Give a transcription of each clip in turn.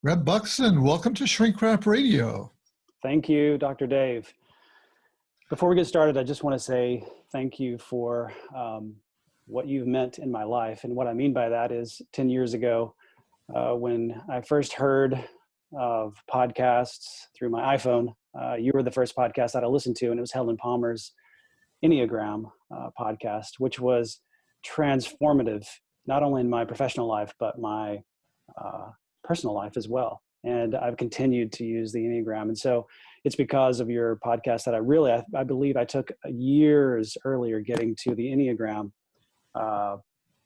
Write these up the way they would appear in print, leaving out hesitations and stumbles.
Reb Buxton, welcome to Shrink Wrap Radio. Thank you, Dr. Dave. Before we get started, I just want to say thank you for what you've meant in my life. And what I mean by that is 10 years ago, when I first heard of podcasts through my iPhone, you were the first podcast that I listened to, and it was Helen Palmer's Enneagram podcast, which was transformative, not only in my professional life, but my personal life as well. And I've continued to use the Enneagram. And so it's because of your podcast that I believe I took years earlier getting to the Enneagram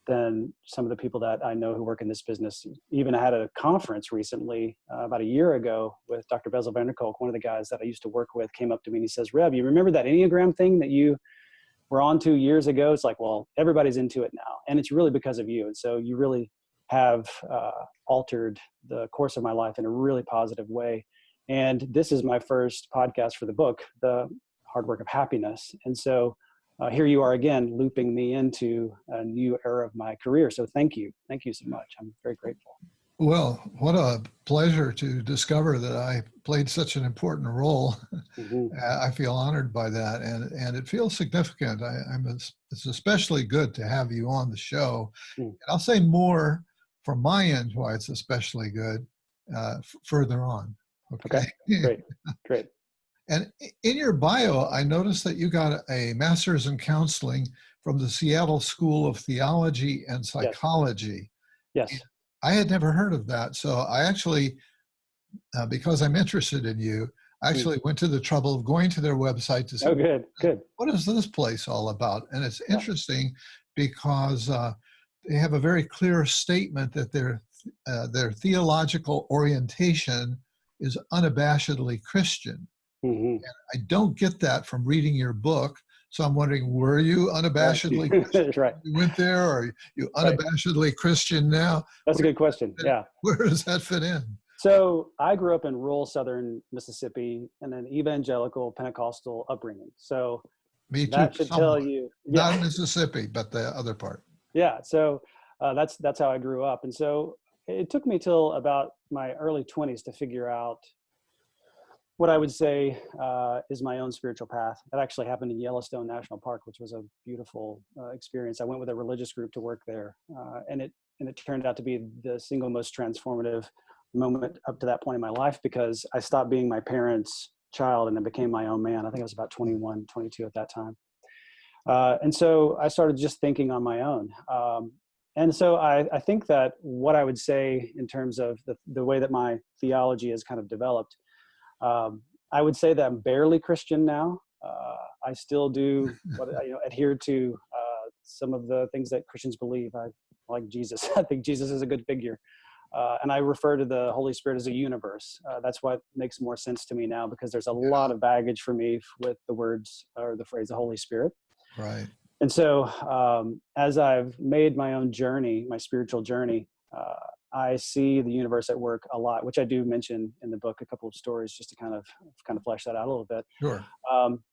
than some of the people that I know who work in this business. Even I had a conference recently, about a year ago, with Dr. Bezel Vanderkolk. One of the guys that I used to work with came up to me and he says, "Reb, you remember that Enneagram thing that you were on to years ago?" It's like, well, everybody's into it now. And it's really because of you. And so you really have altered the course of my life in a really positive way. And this is my first podcast for the book, The Hard Work of Happiness. And so here you are again, looping me into a new era of my career. So thank you. Thank you so much. I'm very grateful. Well, what a pleasure to discover that I played such an important role. Mm-hmm. I feel honored by that, and it feels significant. It's especially good to have you on the show. Mm. And I'll say more from my end why it's especially good further on. Okay, great. And in your bio, I noticed that you got a master's in counseling from the Seattle School of Theology and Psychology. Yes. I had never heard of that. So I actually, because I'm interested in you, I actually went to the trouble of going to their website to say, good. What is this place all about? And it's interesting because they have a very clear statement that their theological orientation is unabashedly Christian. Mm-hmm. And I don't get that from reading your book. So I'm wondering, were you unabashedly Christian? Right. You went there, or are you unabashedly Christian now? That's a good question. Yeah. Where does that fit in? So I grew up in rural southern Mississippi in an evangelical Pentecostal upbringing. So Me too. that should tell you. Yeah. Not Mississippi, but the other part. Yeah. So that's how I grew up. And so it took me till about my early 20s to figure out what I would say is my own spiritual path. That actually happened in Yellowstone National Park, which was a beautiful experience. I went with a religious group to work there, and it turned out to be the single most transformative moment up to that point in my life, because I stopped being my parents' child and I became my own man. I think I was about 21, 22 at that time. And so I started just thinking on my own. And so I think that what I would say in terms of the way that my theology has kind of developed, I would say that I'm barely Christian now. I still do adhere to some of the things that Christians believe. I like Jesus. I think Jesus is a good figure. And I refer to the Holy Spirit as a universe. That's what makes more sense to me now, because there's a lot of baggage for me with the words or the phrase, the Holy Spirit. Right. And so as I've made my own journey, my spiritual journey, I see the universe at work a lot, which I do mention in the book, a couple of stories just to kind of flesh that out a little bit. Sure.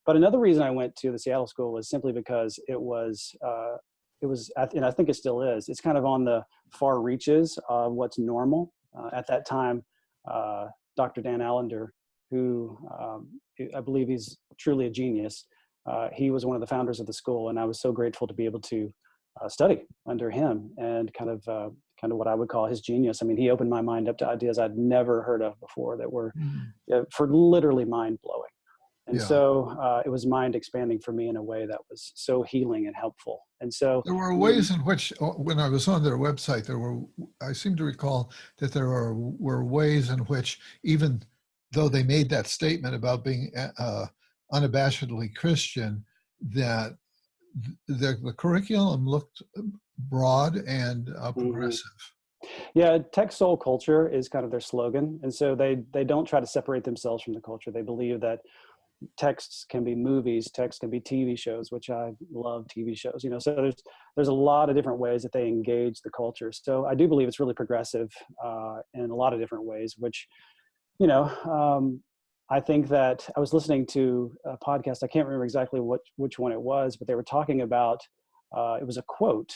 But another reason I went to the Seattle School was simply because it was, and I think it still is, it's kind of on the far reaches of what's normal. At that time, Dr. Dan Allender, who I believe he's truly a genius, he was one of the founders of the school, and I was so grateful to be able to study under him and kind of what I would call his genius. I mean, he opened my mind up to ideas I'd never heard of before that were for literally mind blowing. And so it was mind expanding for me in a way that was so healing and helpful. And so there were ways in which, when I was on their website, I seem to recall that there were ways in which, even though they made that statement about being unabashedly Christian, that the curriculum looked broad and progressive. Yeah, tech soul culture is kind of their slogan. And so they don't try to separate themselves from the culture. They believe that texts can be movies, texts can be TV shows, which I love TV shows, so there's a lot of different ways that they engage the culture. So I do believe it's really progressive in a lot of different ways, which, I think that I was listening to a podcast. I can't remember exactly which one it was, but they were talking about, it was a quote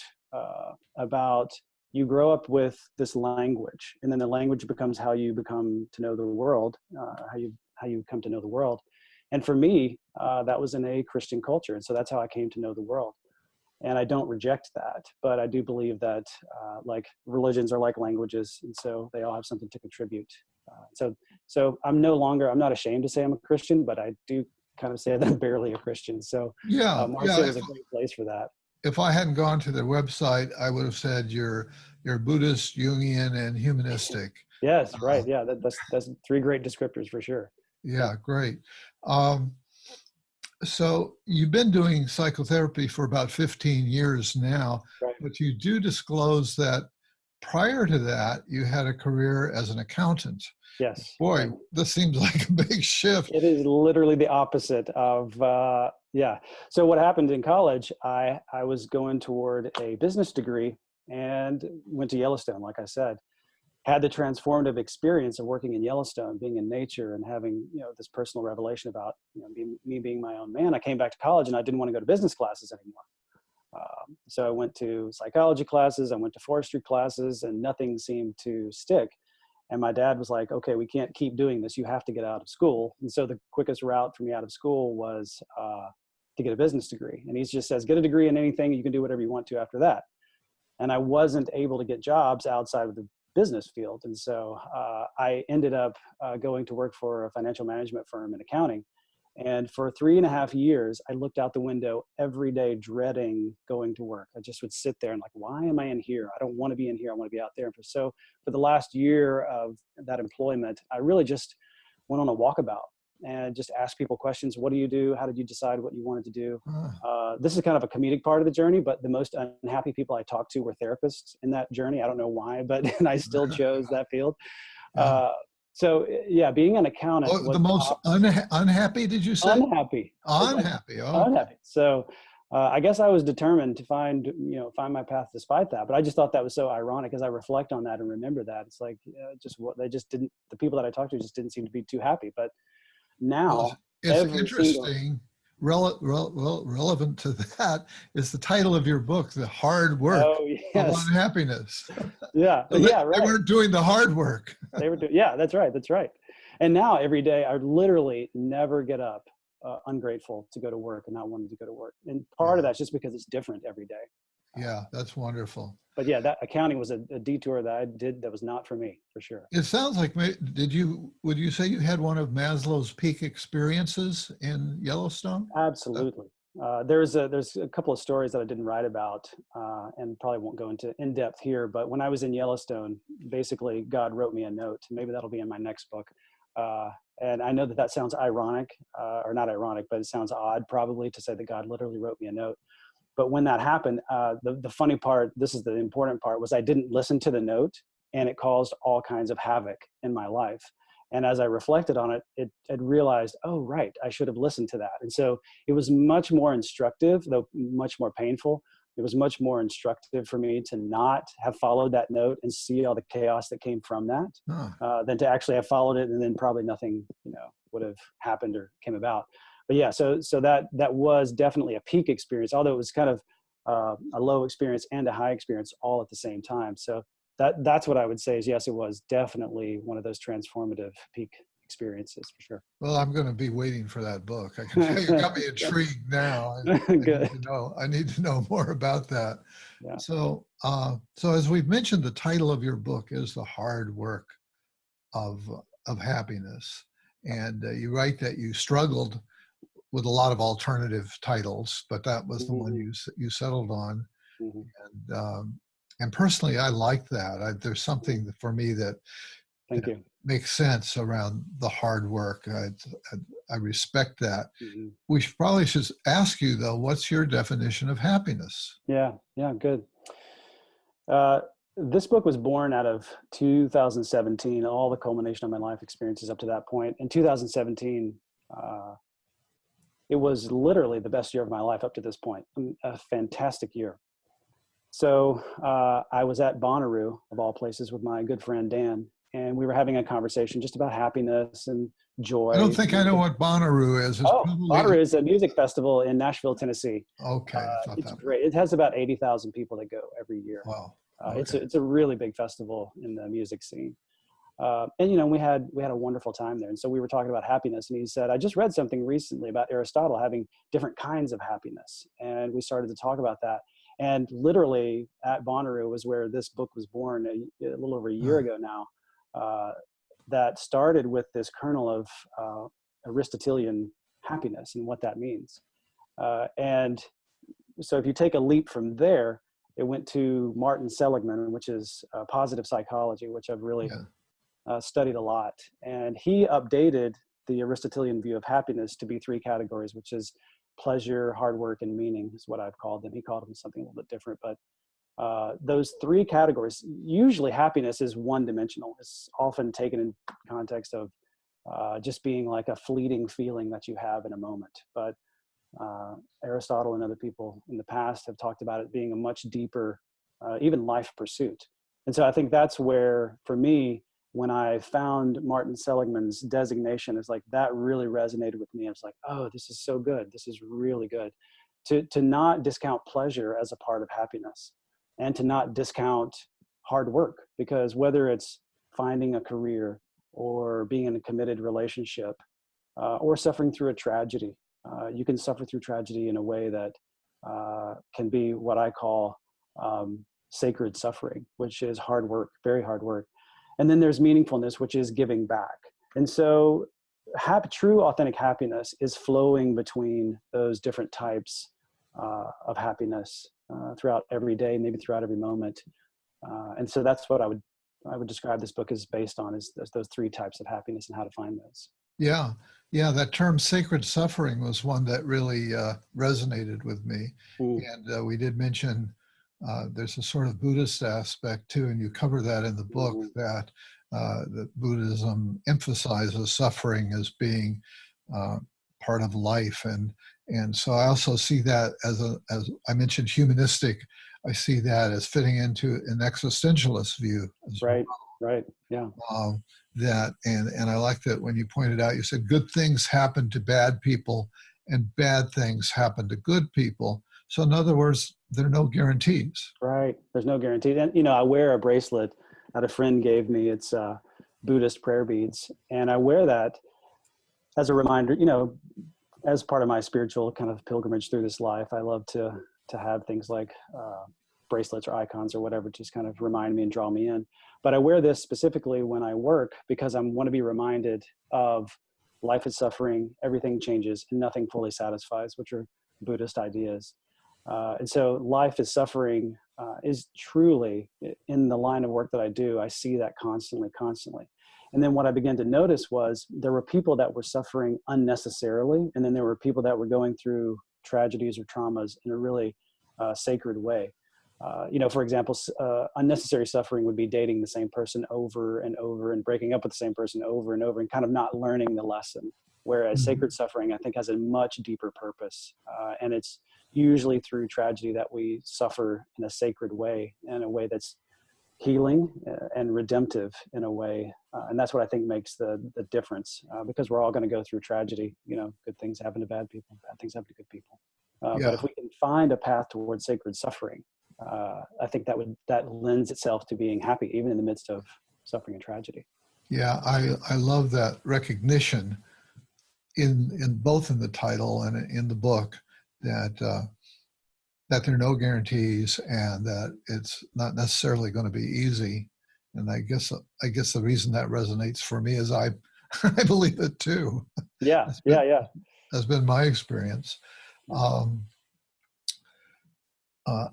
about you grow up with this language, and then the language becomes how you become to know the world, how you come to know the world. And for me, that was in a Christian culture. And so that's how I came to know the world. And I don't reject that, but I do believe that like religions are like languages. And so they all have something to contribute. So I'm not ashamed to say I'm a Christian, but I do kind of say that I'm barely a Christian. So Marcia was a great place for that. If I hadn't gone to their website, I would have said you're Buddhist, Jungian, and humanistic. Yes, right. Yeah, that's three great descriptors for sure. Yeah, great. So you've been doing psychotherapy for about 15 years now, right. But you do disclose that prior to that, you had a career as an accountant. Yes. Boy, this seems like a big shift. It is literally the opposite of, So what happened in college, I was going toward a business degree and went to Yellowstone, like I said. Had the transformative experience of working in Yellowstone, being in nature and having, this personal revelation about, me being my own man. I came back to college and I didn't want to go to business classes anymore. So I went to psychology classes, I went to forestry classes, and nothing seemed to stick. And my dad was like, okay, we can't keep doing this. You have to get out of school. And so the quickest route for me out of school was to get a business degree. And he just says, get a degree in anything, you can do whatever you want to after that. And I wasn't able to get jobs outside of the business field. And so I ended up going to work for a financial management firm in accounting. And for 3.5 years, I looked out the window every day, dreading going to work. I just would sit there and like, why am I in here? I don't want to be in here. I want to be out there. And for the last year of that employment, I really just went on a walkabout and just asked people questions. What do you do? How did you decide what you wanted to do? This is kind of a comedic part of the journey, but the most unhappy people I talked to were therapists in that journey. I don't know why, but I still chose that field. Being an accountant. Oh, the most unhappy, did you say? Unhappy. Unhappy. Oh. Unhappy. So I guess I was determined to find my path despite that. But I just thought that was so ironic as I reflect on that and remember that. It's like, the people that I talked to just didn't seem to be too happy. But now, it's interesting. Relevant to that is the title of your book, The Hard Work of Unhappiness. Right. They weren't doing the hard work. They were doing, that's right. And now every day I literally never get up ungrateful to go to work and not wanting to go to work. And part of that's just because it's different every day. Yeah, that's wonderful. But yeah, that accounting was a detour that I did that was not for me, for sure. It sounds like, would you say you had one of Maslow's peak experiences in Yellowstone? Absolutely. There's a couple of stories that I didn't write about and probably won't go into in depth here, but when I was in Yellowstone, basically God wrote me a note. Maybe that'll be in my next book. And I know that sounds ironic, or not ironic, but it sounds odd probably to say that God literally wrote me a note. But when that happened, the funny part, this is the important part, was I didn't listen to the note, and it caused all kinds of havoc in my life. And as I reflected on it, I realized, oh, right, I should have listened to that. And so it was much more instructive, though much more painful. It was much more instructive for me to not have followed that note and see all the chaos that came from that, than to actually have followed it, and then probably nothing, would have happened or came about. But yeah, so that was definitely a peak experience, although it was kind of a low experience and a high experience all at the same time. So that's what I would say is, yes, it was definitely one of those transformative peak experiences for sure. Well, I'm going to be waiting for that book. I can tell you got me intrigued now. Good. I need to know more about that. Yeah. So as we've mentioned, the title of your book is The Hard Work of Happiness. And you write that you struggled with a lot of alternative titles, but that was the one you settled on. And personally, I like that. There's something for me that makes sense around the hard work. I respect that. We probably should ask you though, what's your definition of happiness? Yeah, good. This book was born out of 2017, all the culmination of my life experiences up to that point. In 2017, it was literally the best year of my life up to this point, a fantastic year. So I was at Bonnaroo, of all places, with my good friend Dan, and we were having a conversation just about happiness and joy. I don't think I know what Bonnaroo is. Bonnaroo is a music festival in Nashville, Tennessee. Okay. It's great. It has about 80,000 people that go every year. Wow. Okay. It's a really big festival in the music scene. And you know, we had a wonderful time there. And so we were talking about happiness, and he said, I just read something recently about Aristotle having different kinds of happiness. And we started to talk about that. And literally at Bonnaroo was where this book was born a little over a year Uh, ago now, that started with this kernel of Aristotelian happiness and what that means. And so if you take a leap from there, it went to Martin Seligman, which is positive psychology, which I've really yeah. studied a lot. And he updated the Aristotelian view of happiness to be three categories, which is pleasure, hard work, and meaning is what I've called them. He called them something a little bit different, but those three categories, usually happiness is one dimensional. It's often taken in context of just being like a fleeting feeling that you have in a moment. But Aristotle and other people in the past have talked about it being a much deeper, even life pursuit. And so I think that's where, for me, when I found Martin Seligman's designation, it's like that really resonated with me. I was like, oh, this is so good. This is really good. To not discount pleasure as a part of happiness, and to not discount hard work, because whether it's finding a career or being in a committed relationship or suffering through a tragedy, you can suffer through tragedy in a way that can be what I call sacred suffering, which is hard work, very hard work. And then there's meaningfulness, which is giving back. And so true authentic happiness is flowing between those different types of happiness throughout every day, maybe throughout every moment. And so that's what I would describe this book as based on, is those three types of happiness and how to find those. Yeah. Yeah. That term sacred suffering was one that really resonated with me. Mm. And we did mention there's a sort of Buddhist aspect too, and you cover that in the book, Mm-hmm. that Buddhism emphasizes suffering as being part of life. And so I also see that as I mentioned, humanistic. I see that as fitting into an existentialist view as well. Right. Right. Yeah. That and I like that when you pointed out, you said good things happen to bad people and bad things happen to good people. So in other words, there are no guarantees. Right. There's no guarantee. And, you know, I wear a bracelet that a friend gave me. It's Buddhist prayer beads. And I wear that as a reminder, you know, as part of my spiritual kind of pilgrimage through this life. I love to have things like bracelets or icons or whatever, just kind of remind me and draw me in. But I wear this specifically when I work because I want to be reminded of life is suffering, everything changes, and nothing fully satisfies, which are Buddhist ideas. And so life is suffering is truly, in the line of work that I do, I see that constantly. And then what I began to notice was there were people that were suffering unnecessarily. And then there were people that were going through tragedies or traumas in a really sacred way. You know, for example, unnecessary suffering would be dating the same person over and over and breaking up with the same person over and over and kind of not learning the lesson. Whereas Mhm. sacred suffering, I think, has a much deeper purpose. And it's usually through tragedy that we suffer in a sacred way, in a way that's healing and redemptive in a way. And that's what I think makes the difference, because we're all going to go through tragedy. You know, good things happen to bad people, bad things happen to good people. But Yeah. if we can find a path towards sacred suffering, I think that lends itself to being happy, even in the midst of suffering and tragedy. Yeah. I love that recognition in both in the title and in the book that that there are no guarantees and that it's not necessarily going to be easy. And I guess the reason that resonates for me is I I believe it too. Yeah, That's been yeah, yeah. has been my experience. Yeah. Um, uh,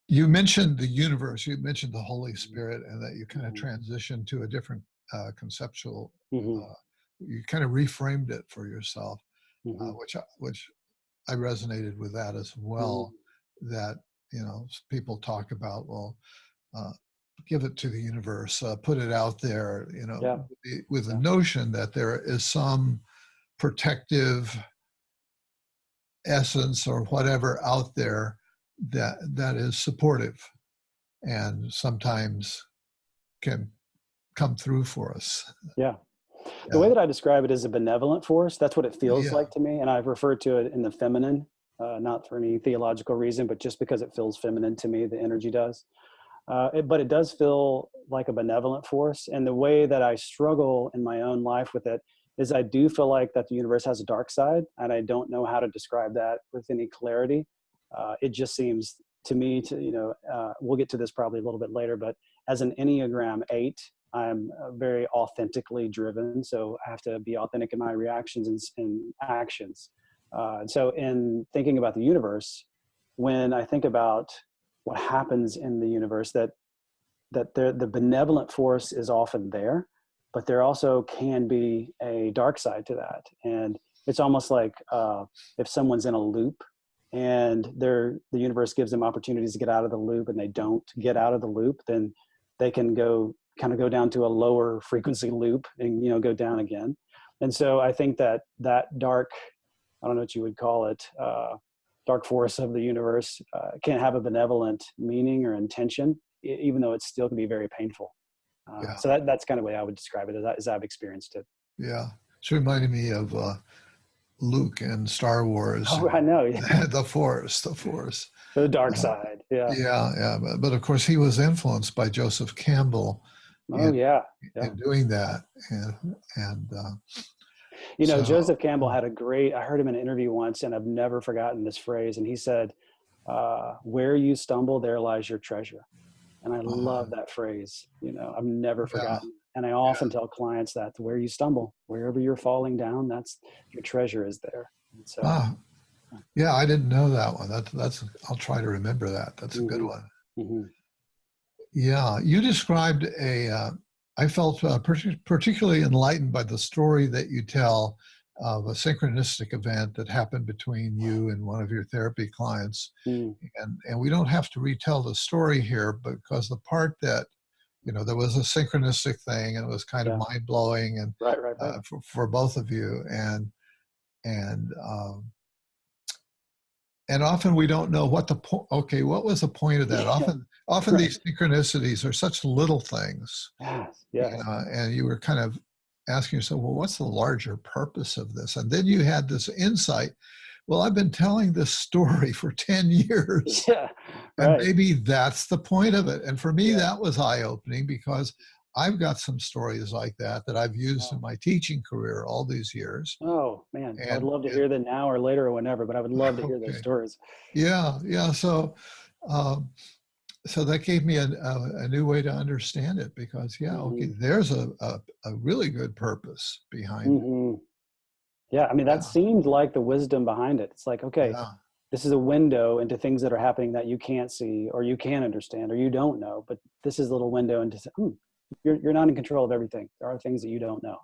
you mentioned the universe. You mentioned the Holy Spirit, and that you kind of Mhm. transitioned to a different conceptual. Mhm. Uh, you kind of reframed it for yourself, Mhm. which I resonated with that as Mhm. well. That people talk about, well, uh, give it to the universe, put it out there, Yeah, with the yeah, notion that there is some protective essence or whatever out there that is supportive and sometimes can come through for us. yeah. The way Yeah, that I describe it is a benevolent force. That's what it feels yeah, like to me. And I've referred to it in the feminine, not for any theological reason, but just because it feels feminine to me, the energy does. But it does feel like a benevolent force. And the way that I struggle in my own life with it is I do feel like that the universe has a dark side, and I don't know how to describe that with any clarity. It just seems to me we'll get to this probably a little bit later, but as an Enneagram 8, I'm very authentically driven. So I have to be authentic in my reactions and actions. And so in thinking about the universe, when I think about what happens in the universe, that the benevolent force is often there, but there also can be a dark side to that. And it's almost like if someone's in a loop and the universe gives them opportunities to get out of the loop and they don't get out of the loop, then they can go down to a lower frequency loop and, go down again. And so I think that dark, I don't know what you would call it, dark force of the universe can have a benevolent meaning or intention, even though it still can be very painful. So that's kind of the way I would describe it as I've experienced it. Yeah. It's reminding me of Luke in Star Wars. Oh, I know. Yeah. The Force. The dark side. Yeah. Yeah. But of course, he was influenced by Joseph Campbell. In doing that. And Joseph Campbell had I heard him in an interview once, and I've never forgotten this phrase. And he said, where you stumble, there lies your treasure. And I love that phrase. I've never forgotten. And I often tell clients that where you stumble, wherever you're falling down, that's your treasure is there. And so, yeah, I didn't know that one. That's I'll try to remember that. That's a good one. Mm-hmm. Yeah, you described I felt particularly enlightened by the story that you tell of a synchronistic event that happened between you and one of your therapy clients. And we don't have to retell the story here, because the part that, there was a synchronistic thing and it was kind of mind-blowing and right. For both of you. And often we don't know what what was the point of that? Often these synchronicities are such little things. Yes. And you were kind of asking yourself, well, what's the larger purpose of this? And then you had this insight. Well, I've been telling this story for 10 years. Yeah. And maybe that's the point of it. And for me, that was eye-opening, because I've got some stories like that I've used in my teaching career all these years. Oh, man. I'd love to hear them now or later or whenever, but I would love to hear those stories. Yeah. So, so that gave me a new way to understand it, because, there's a really good purpose behind it. Yeah. I mean, that seemed like the wisdom behind it. It's like, this is a window into things that are happening that you can't see or you can't understand or you don't know, but this is a little window into, you're not in control of everything. There are things that you don't know.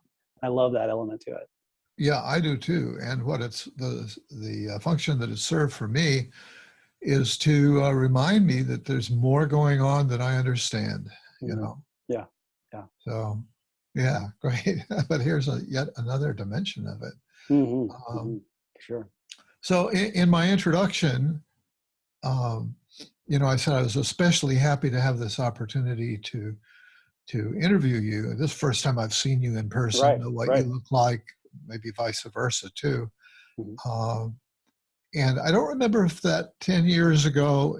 I love that element to it. Yeah, I do too. And what it's the function that it served for me is to remind me that there's more going on than I understand, Yeah. So, great. But here's yet another dimension of it. Sure. So in my introduction, I said I was especially happy to have this opportunity to interview you. This is the first time I've seen you in person, know what you look like, maybe vice versa too. And I don't remember if that 10 years ago,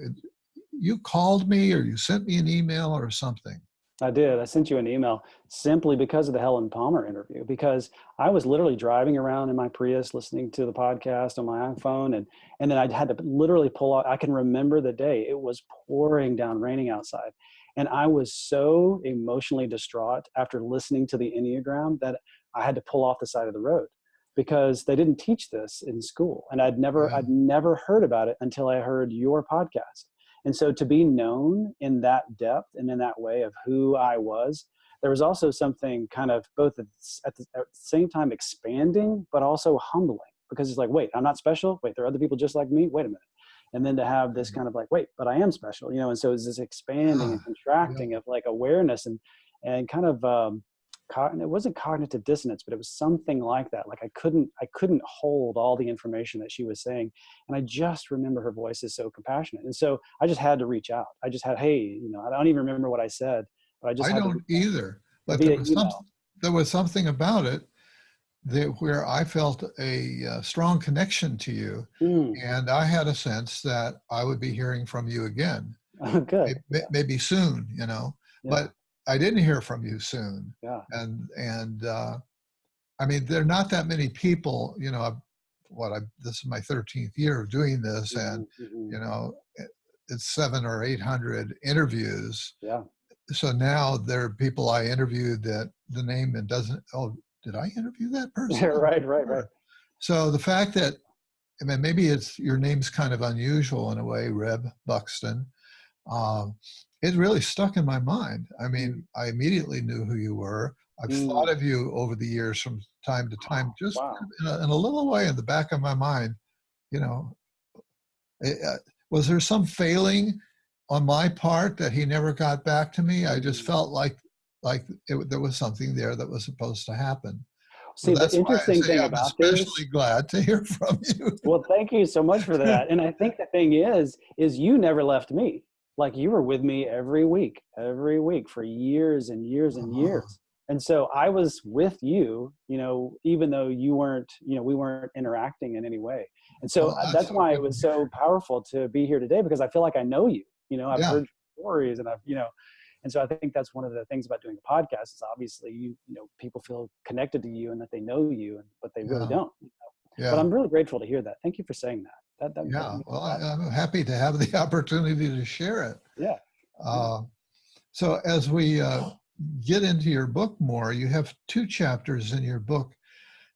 you called me or you sent me an email or something. I did. I sent you an email simply because of the Helen Palmer interview, because I was literally driving around in my Prius listening to the podcast on my iPhone. And then I had to literally pull out. I can remember the day. It was pouring down, raining outside. And I was so emotionally distraught after listening to the Enneagram that I had to pull off the side of the road, because they didn't teach this in school. And I'd never heard about it until I heard your podcast. And so to be known in that depth and in that way of who I was, there was also something kind of both at the same time expanding, but also humbling, because it's like, wait, I'm not special. Wait, there are other people just like me. Wait a minute. And then to have this kind of like, wait, but I am special, and so it's this expanding and contracting of like awareness and kind of, it wasn't cognitive dissonance, but it was something like that. Like I couldn't hold all the information that she was saying. And I just remember her voice is so compassionate. And so I just had to reach out. I just had, hey, I don't even remember what I said, but I don't either. But there was something about it where I felt a strong connection to you. And I had a sense that I would be hearing from you again. Good. maybe soon, you know, Yeah. but I didn't hear from you soon. Yeah. And I mean, there are not that many people, you know, this is my 13th year of doing this, and, Mm-hmm. you know, it's 700 or 800 interviews. Yeah. So now there are people I interviewed that the name and doesn't, oh, did I interview that person? Right. Right. Right. So the fact that, I mean, maybe your name's kind of unusual in a way, Reb Buxton. Um, it really stuck in my mind. I mean, I immediately knew who you were. I've thought Mm. of you over the years from time to time, just Wow. in a little way in the back of my mind. You know, was there some failing on my part that he never got back to me? I just felt like there was something there that was supposed to happen. So See, the that's why I interesting say thing I'm about especially this, glad to hear from you. well, thank you so much for that. And I think the thing is you never left me. Like you were with me every week for years and years and years. And so I was with you, you know, even though you weren't, you know, we weren't interacting in any way. And so Well, that's that's so why it good to was so powerful to be here today, because I feel like I know you, you know, I've hear. heard your stories and I've, you know, and so I think that's one of the things about doing a podcast is obviously you know, people feel connected to you and that they know you, but they really Yeah, don't. But yeah, I'm really grateful to hear that. Thank you for saying that. That yeah. means Well, a lot. I'm happy to have the opportunity to share it. Yeah. Yeah. Uh, so as we get into your book more, you have two chapters in your book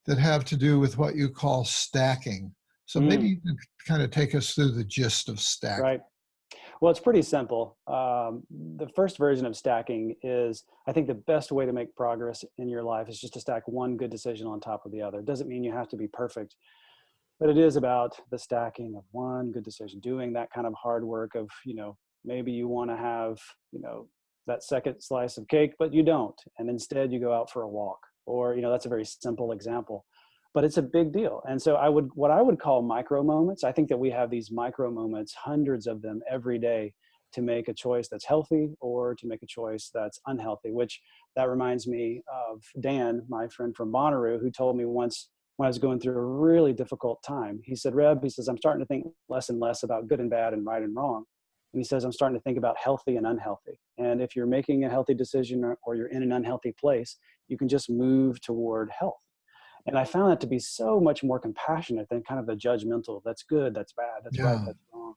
that have to do with what you call stacking. So maybe Mm, you can kind of take us through the gist of stacking. right. Well, it's pretty simple. The first version of stacking is, I think the best way to make progress in your life is just to stack one good decision on top of the other. It doesn't mean you have to be perfect, but it is about the stacking of one good decision, doing that kind of hard work of, you know, maybe you want to have, you know, that second slice of cake, but you don't. And instead you go out for a walk, or, you know, that's a very simple example, but it's a big deal. And so what I would call micro moments, I think that we have these micro moments, hundreds of them every day, to make a choice that's healthy or to make a choice that's unhealthy, which that reminds me of Dan, my friend from Bonnaroo, who told me once, when I was going through a really difficult time, he said, Reb, he says, I'm starting to think less and less about good and bad and right and wrong. And he says, I'm starting to think about healthy and unhealthy. And if you're making a healthy decision or you're in an unhealthy place, you can just move toward health. And I found that to be so much more compassionate than kind of the judgmental, that's good, that's bad, that's right, Yeah, that's wrong.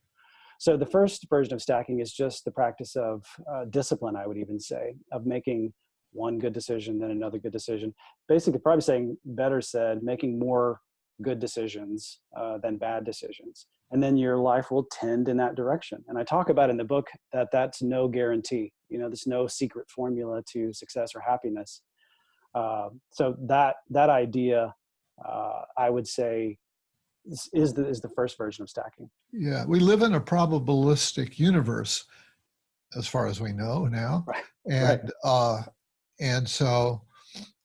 So the first version of stacking is just the practice of discipline, I would even say, of making one good decision, then another good decision. Basically, probably saying, better said, making more good decisions than bad decisions. And then your life will tend in that direction. And I talk about in the book that that's no guarantee. You know, there's no secret formula to success or happiness. So that idea, I would say, is the first version of stacking. yeah. We live in a probabilistic universe, as far as we know now, Right. Right. and so,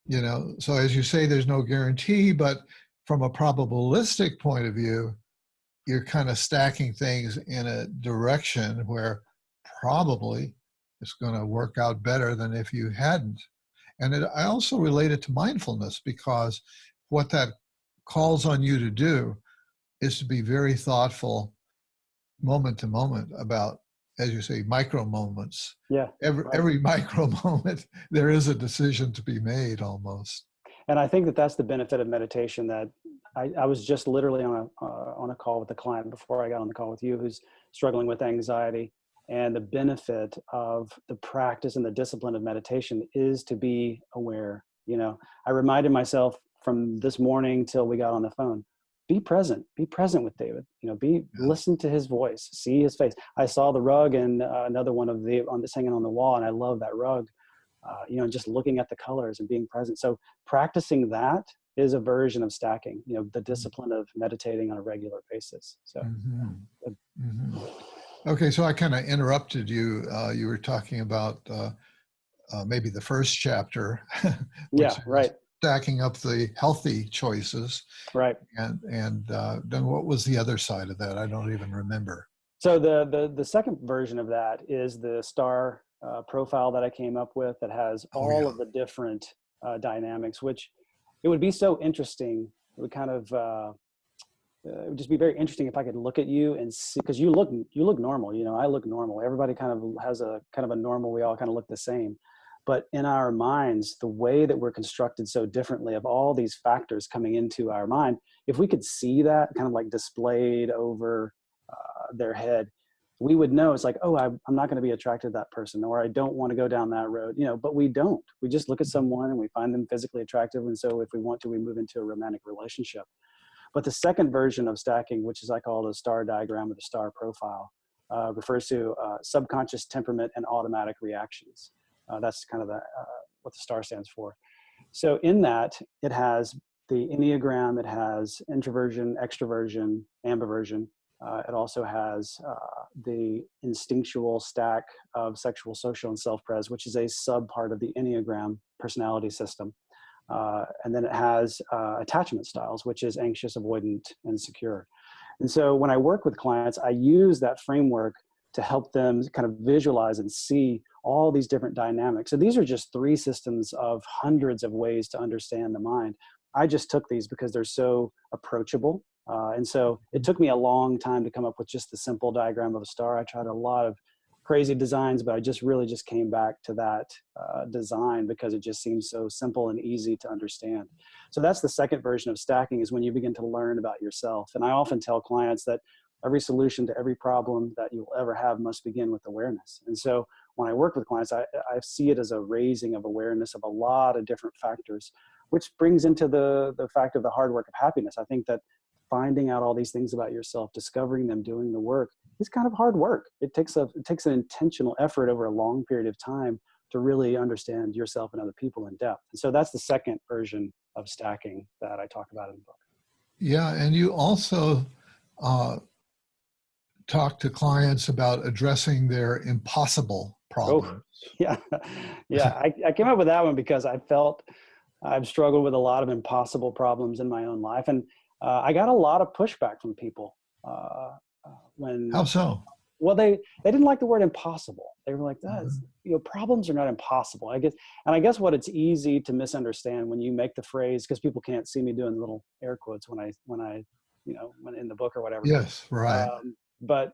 you know, so as you say, there's no guarantee, but from a probabilistic point of view, you're kind of stacking things in a direction where probably it's going to work out better than if you hadn't. And I also relate it to mindfulness, because what that calls on you to do is to be very thoughtful moment to moment about, as you say, micro moments. Yeah. Right. Every micro moment, there is a decision to be made almost. And I think that that's the benefit of meditation. That I was just literally on a call with a client before I got on the call with you, who's struggling with anxiety. And the benefit of the practice and the discipline of meditation is to be aware. You know, I reminded myself from this morning till we got on the phone, be present with David, you know, Yeah. listen to his voice, see his face. I saw the rug and another one of the hanging on the wall. And I love that rug, you know, just looking at the colors and being present. So practicing that is a version of stacking, you know, the discipline of meditating on a regular basis. So Mm-hmm. yeah. Mm-hmm. Okay, so I kind of interrupted you. You were talking about maybe the first chapter, which Yeah, is right. stacking up the healthy choices. Right. And then what was the other side of that? I don't even remember. So the second version of that is the star profile that I came up with that has Oh all yeah. of the different dynamics, which it would be so interesting. It would kind of it would just be very interesting if I could look at you and see, because you look normal. You know, I look normal. Everybody kind of has a kind of a normal. We all kind of look the same, but in our minds, the way that we're constructed so differently of all these factors coming into our mind, if we could see that kind of like displayed over their head, we would know it's like, oh, I'm not going to be attracted to that person, or I don't want to go down that road, you know, but we don't. We just look at someone and we find them physically attractive. And so if we want to, we move into a romantic relationship. But the second version of stacking, which is I call the star diagram or the star profile, refers to subconscious temperament and automatic reactions. That's kind of what the star stands for. So in that, it has the Enneagram, it has introversion, extroversion, ambiversion. It also has the instinctual stack of sexual, social, and self-pres, which is a sub-part of the Enneagram personality system. And then it has attachment styles, which is anxious, avoidant, and secure. And so when I work with clients, I use that framework to help them kind of visualize and see all these different dynamics. So these are just 3 systems of hundreds of ways to understand the mind. I just took these because they're so approachable. And so it took me a long time to come up with just the simple diagram of a star. I tried a lot of crazy designs, but I just really just came back to that design because it just seems so simple and easy to understand. So that's the second version of stacking, is when you begin to learn about yourself. And I often tell clients that every solution to every problem that you'll ever have must begin with awareness. And so when I work with clients, I see it as a raising of awareness of a lot of different factors, which brings into the fact of the hard work of happiness. I think that finding out all these things about yourself, discovering them, doing the work, is kind of hard work. It takes an intentional effort over a long period of time to really understand yourself and other people in depth. And so that's the second version of stacking that I talk about in the book. Yeah, and you also talk to clients about addressing their impossible problems. Oh, yeah. Yeah. I came up with that one because I felt I've struggled with a lot of impossible problems in my own life. And I got a lot of pushback from people when. How so? Well, they didn't like the word impossible. They were like, problems are not impossible. I guess what it's easy to misunderstand when you make the phrase, because people can't see me doing little air quotes when in the book or whatever. Yes, right. But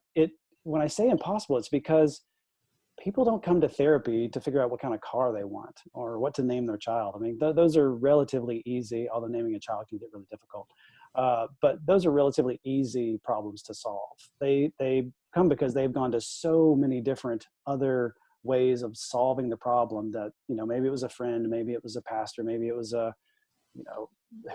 when I say impossible, it's because people don't come to therapy to figure out what kind of car they want or what to name their child. I mean, those are relatively easy, although naming a child can get really difficult. But those are relatively easy problems to solve. They come because they've gone to so many different other ways of solving the problem that, maybe it was a friend, maybe it was a pastor, maybe it was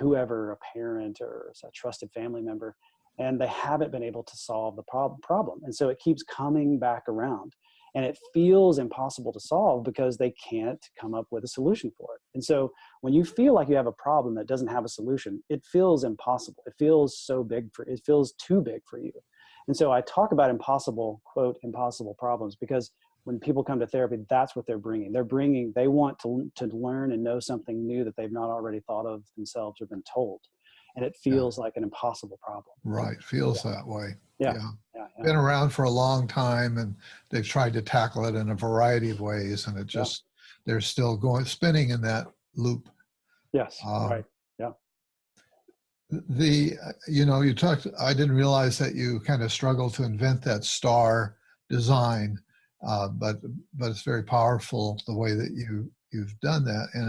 whoever, a parent or a trusted family member, and they haven't been able to solve the problem. And so it keeps coming back around. And it feels impossible to solve because they can't come up with a solution for it. And so when you feel like you have a problem that doesn't have a solution, it feels impossible. It feels it feels too big for you. And so I talk about impossible, quote, impossible problems, because when people come to therapy, that's what they're bringing. They want to learn and know something new that they've not already thought of themselves or been told. And it feels like an impossible problem. Right. Feels that way. Yeah. Been around for a long time, and they've tried to tackle it in a variety of ways, and they're still spinning in that loop. Yes. Right. Yeah. You talked, I didn't realize that you kind of struggled to invent that star design, but it's very powerful the way that you've done that. And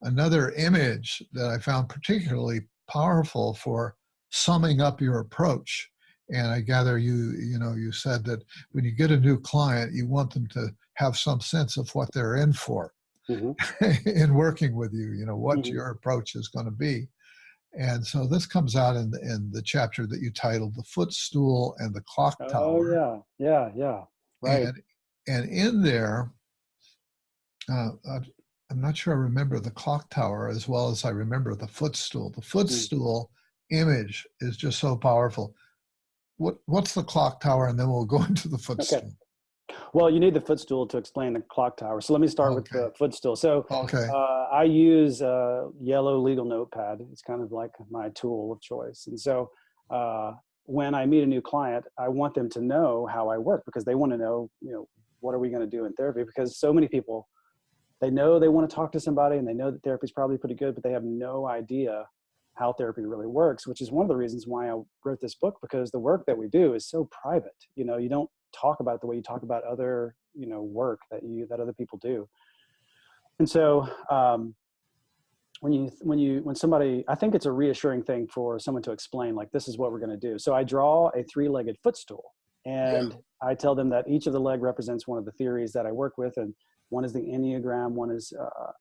another image that I found particularly powerful for summing up your approach. And I gather you said that when you get a new client, you want them to have some sense of what they're in for in working with you, what your approach is going to be. And so this comes out in the chapter that you titled The Footstool and the Clock Tower. Oh, yeah. Right. And in there, I'm not sure I remember the clock tower as well as I remember the footstool. The footstool image is just so powerful. What's the clock tower? And then we'll go into the footstool. Okay. Well, you need the footstool to explain the clock tower. So let me start with the footstool. So I use a yellow legal notepad. It's kind of like my tool of choice. And so when I meet a new client, I want them to know how I work, because they want to know, what are we going to do in therapy? Because so many people, they know they want to talk to somebody and they know that therapy is probably pretty good, but they have no idea how therapy really works, which is one of the reasons why I wrote this book, because the work that we do is so private. You know, you don't talk about it the way you talk about other, you know, work that other people do. And so, when somebody, I think it's a reassuring thing for someone to explain, like, this is what we're going to do. So I draw a 3-legged footstool, and I tell them that each of the leg represents one of the theories that I work with. And one is the Enneagram, one is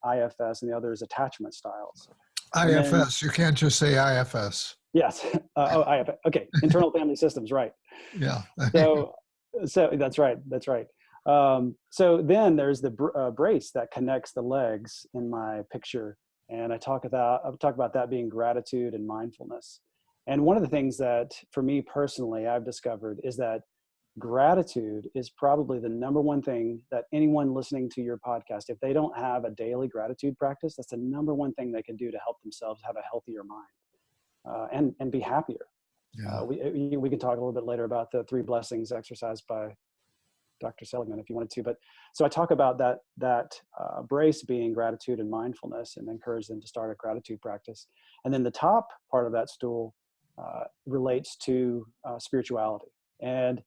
IFS, and the other is attachment styles. IFS, you can't just say IFS. Yes. IFS. Okay. Internal family systems. Right. Yeah. So that's right. That's right. So then there's the brace that connects the legs in my picture. And I talk about that being gratitude and mindfulness. And one of the things that for me personally, I've discovered is that gratitude is probably the number one thing that anyone listening to your podcast, if they don't have a daily gratitude practice, that's the number one thing they can do to help themselves have a healthier mind, and be happier. Yeah. We can talk a little bit later about the 3 blessings exercise by Dr. Seligman if you wanted to. But so I talk about that brace being gratitude and mindfulness, and encourage them to start a gratitude practice. And then the top part of that stool relates to spirituality. And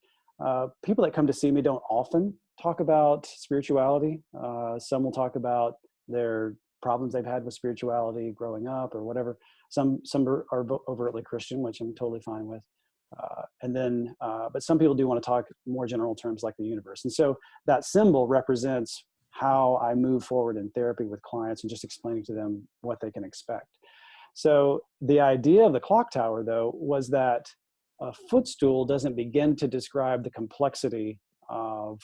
people that come to see me don't often talk about spirituality. Some will talk about their problems they've had with spirituality growing up or whatever. Some are overtly Christian, which I'm totally fine with. But some people do want to talk more general terms like the universe. And so that symbol represents how I move forward in therapy with clients and just explaining to them what they can expect. So the idea of the clock tower, though, was that a footstool doesn't begin to describe the complexity of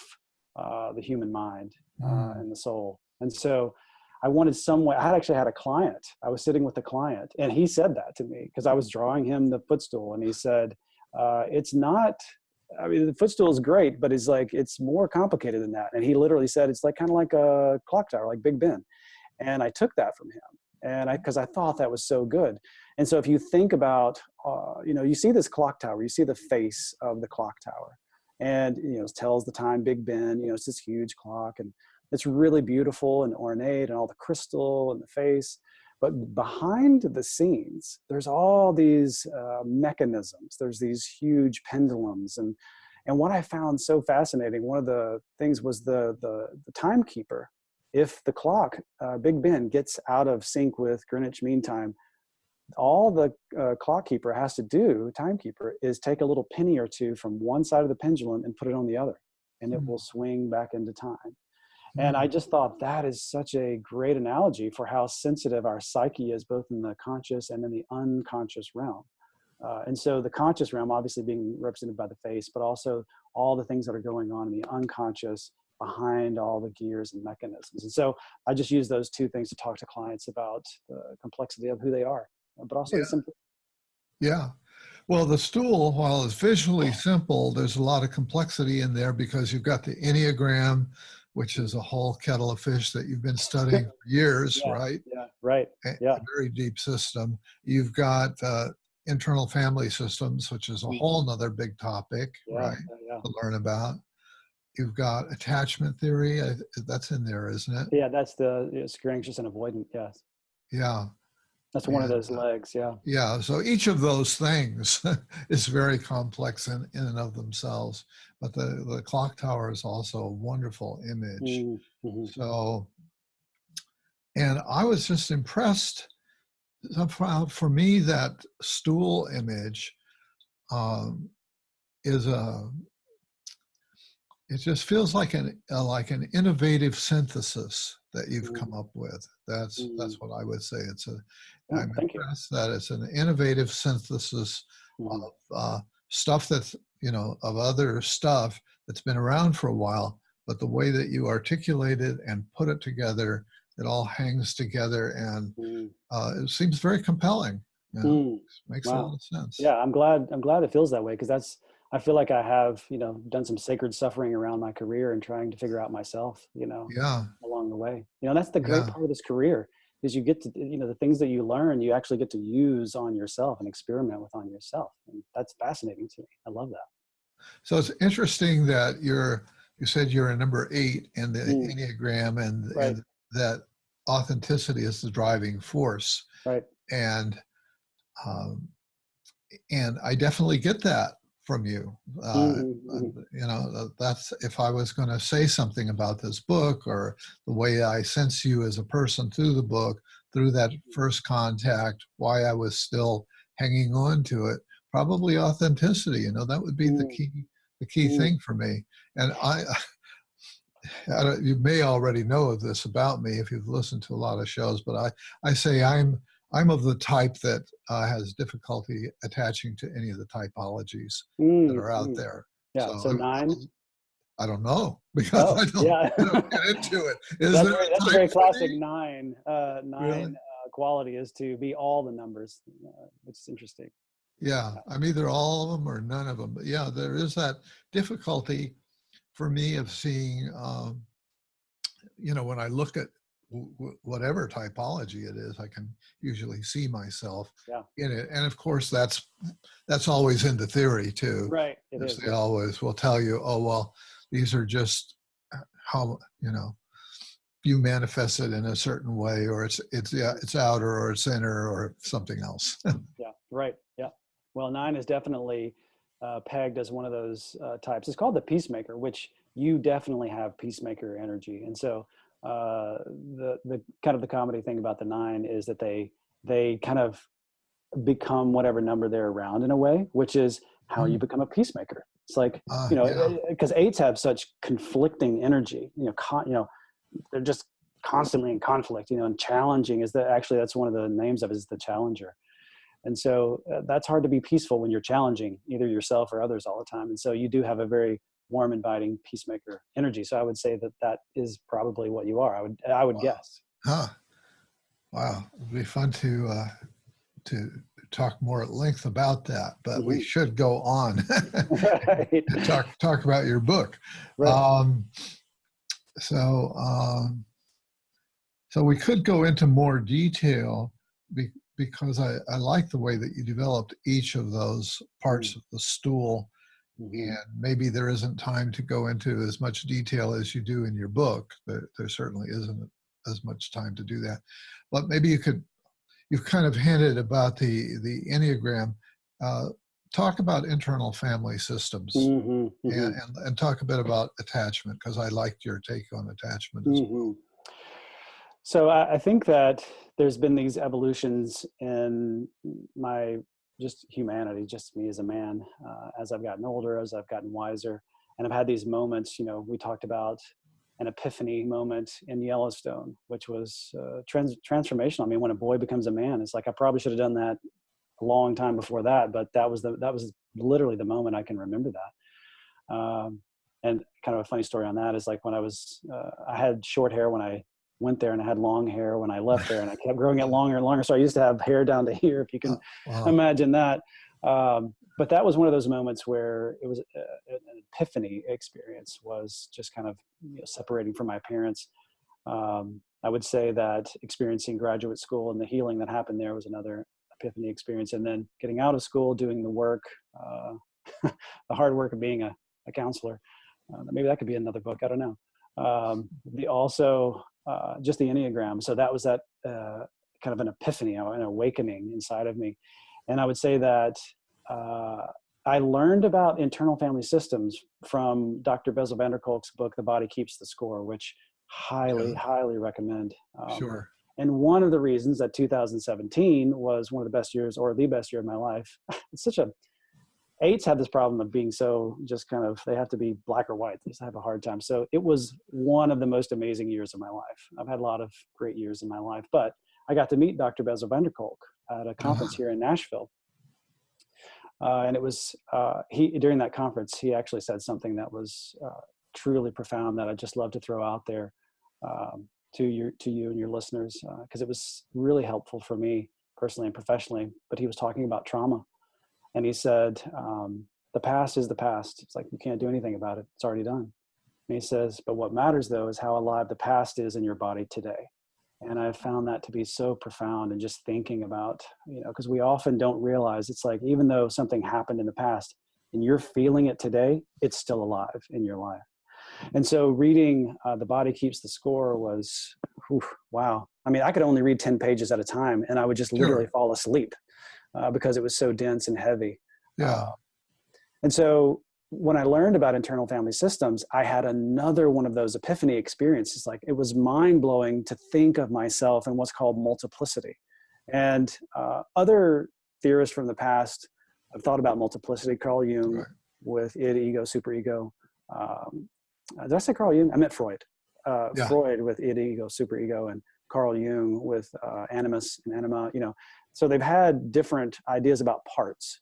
the human mind and the soul. And so I wanted some way. I actually had a client. I was sitting with a client, and he said that to me because I was drawing him the footstool, and he said, it's not, I mean, the footstool is great, but it's more complicated than that. And he literally said, it's like kind of like a clock tower, like Big Ben. And I took that from him, and because I thought that was so good. And so if you think about, you see this clock tower, you see the face of the clock tower, and, it tells the time, Big Ben, it's this huge clock, and it's really beautiful and ornate, and all the crystal and the face. But behind the scenes, there's all these mechanisms. There's these huge pendulums. And what I found so fascinating, one of the things was the timekeeper. If the clock, Big Ben, gets out of sync with Greenwich Mean Time, all the clock keeper has to do, timekeeper, is take a little penny or two from one side of the pendulum and put it on the other, and it will swing back into time. And I just thought that is such a great analogy for how sensitive our psyche is, both in the conscious and in the unconscious realm. And so the conscious realm obviously being represented by the face, but also all the things that are going on in the unconscious behind all the gears and mechanisms. And so I just use those 2 things to talk to clients about the complexity of who they are, but also the simplicity. Yeah. Well, the stool, while it's visually simple, there's a lot of complexity in there because you've got the Enneagram, which is a whole kettle of fish that you've been studying for years, right? Yeah, right. A very deep system. You've got internal family systems, which is a whole nother big topic, right, to learn about. You've got attachment theory. That's in there, isn't it? Yeah, that's the secure, anxious, and avoidant, yes. Yeah. That's one of those legs, yeah. Yeah, so each of those things is very complex in and of themselves. But the clock tower is also a wonderful image. Mm-hmm. So, and I was just impressed. For me, that stool image it just feels like an innovative synthesis that you've come up with. That's what I would say. I'm impressed that it's an innovative synthesis of stuff that's, of other stuff that's been around for a while, but the way that you articulate it and put it together, it all hangs together, and it seems very compelling. Makes a lot of sense. Yeah, I'm glad it feels that way, because I feel like I have, done some sacred suffering around my career and trying to figure out myself, along the way. That's the great part of this career, is you get to, the things that you learn, you actually get to use on yourself and experiment with on yourself. And that's fascinating to me. I love that. So it's interesting that you said you're a number 8 in the Enneagram, and that authenticity is the driving force. Right. And um, and I definitely get that from you. You know, that's if I was going to say something about this book or the way I sense you as a person through the book, through that first contact, why I was still hanging on to it, probably authenticity. You know, that would be the key thing for me. And you may already know of this about me if you've listened to a lot of shows, but I say I'm of the type that has difficulty attaching to any of the typologies that are out there. Yeah. So 9. I don't know because I don't get into it. That's a very classic 9. Really? Quality is to be all the numbers, which is interesting. Yeah, I'm either all of them or none of them. But yeah, there is that difficulty for me of seeing, you know, when I look at whatever typology it is, I can usually see myself in it. And of course, that's always in the theory too. Right. It is. They always will tell you, oh, well, these are just how, you know, you manifest it in a certain way, or it's outer or it's inner or something else. Yeah. Right. Yeah. Well, 9 is definitely pegged as one of those types. It's called the Peacemaker, which you definitely have Peacemaker energy. And so the kind of the comedy thing about the 9 is that they kind of become whatever number they're around in a way, which is how you become a peacemaker. It's like, you know, because 8s have such conflicting energy, you know, they're just constantly in conflict, you know, and challenging is that's one of the names of it, is the challenger. And so that's hard to be peaceful when you're challenging either yourself or others all the time. And so you do have a very warm, inviting peacemaker energy. So I would say that is probably what you are. I would guess. Huh. Wow. It'd be fun to talk more at length about that, but we should go on to talk about your book. Right. So we could go into more detail because I like the way that you developed each of those parts of the stool. And maybe there isn't time to go into as much detail as you do in your book. There certainly isn't as much time to do that. But maybe you've kind of hinted about the Enneagram. Talk about internal family systems and talk a bit about attachment, because I liked your take on attachment as well. So I think that there's been these evolutions in my just humanity, just me as a man, as I've gotten older, as I've gotten wiser. And I've had these moments, you know, we talked about an epiphany moment in Yellowstone, which was transformational. I mean, when a boy becomes a man, it's like, I probably should have done that a long time before that, but that was literally the moment I can remember that. And kind of a funny story on that is like when I had short hair when I went there, and I had long hair when I left there, and I kept growing it longer and longer. So I used to have hair down to here, if you can imagine that. But that was one of those moments where it was an epiphany experience, was just kind of, you know, separating from my parents. I would say that experiencing graduate school and the healing that happened there was another epiphany experience. And then getting out of school, doing the work, the hard work of being a counselor. Maybe that could be another book. I don't know. Just the Enneagram. So that was that kind of an epiphany, an awakening inside of me. And I would say that I learned about internal family systems from Dr. Bessel van der Kolk's book, The Body Keeps the Score, which highly recommend. Sure. And one of the reasons that 2017 was one of the best years, or the best year of my life, it's such a, 8s have this problem of being so just kind of, they have to be black or white. They just have a hard time. So it was one of the most amazing years of my life. I've had a lot of great years in my life, but I got to meet Dr. Bessel van der Kolk at a conference here in Nashville. And it was, during that conference, he actually said something that was truly profound that I'd just love to throw out there to you and your listeners, because it was really helpful for me personally and professionally. But he was talking about trauma. And he said, the past is the past. It's like, you can't do anything about it. It's already done. And he says, but what matters though is how alive the past is in your body today. And I found that to be so profound, and just thinking about, you know, because we often don't realize, it's like, even though something happened in the past and you're feeling it today, it's still alive in your life. And so reading The Body Keeps the Score was, wow. I mean, I could only read 10 pages at a time, and I would just literally fall asleep. because it was so dense and heavy. Yeah. And so when I learned about internal family systems, I had another one of those epiphany experiences. Like, it was mind blowing to think of myself in what's called multiplicity. And other theorists from the past have thought about multiplicity. Carl Jung, Right. with id, ego, superego. Did I say Carl Jung? I meant Freud. Yeah. Freud with id, ego, superego, and Carl Jung with animus and anima. So they've had different ideas about parts.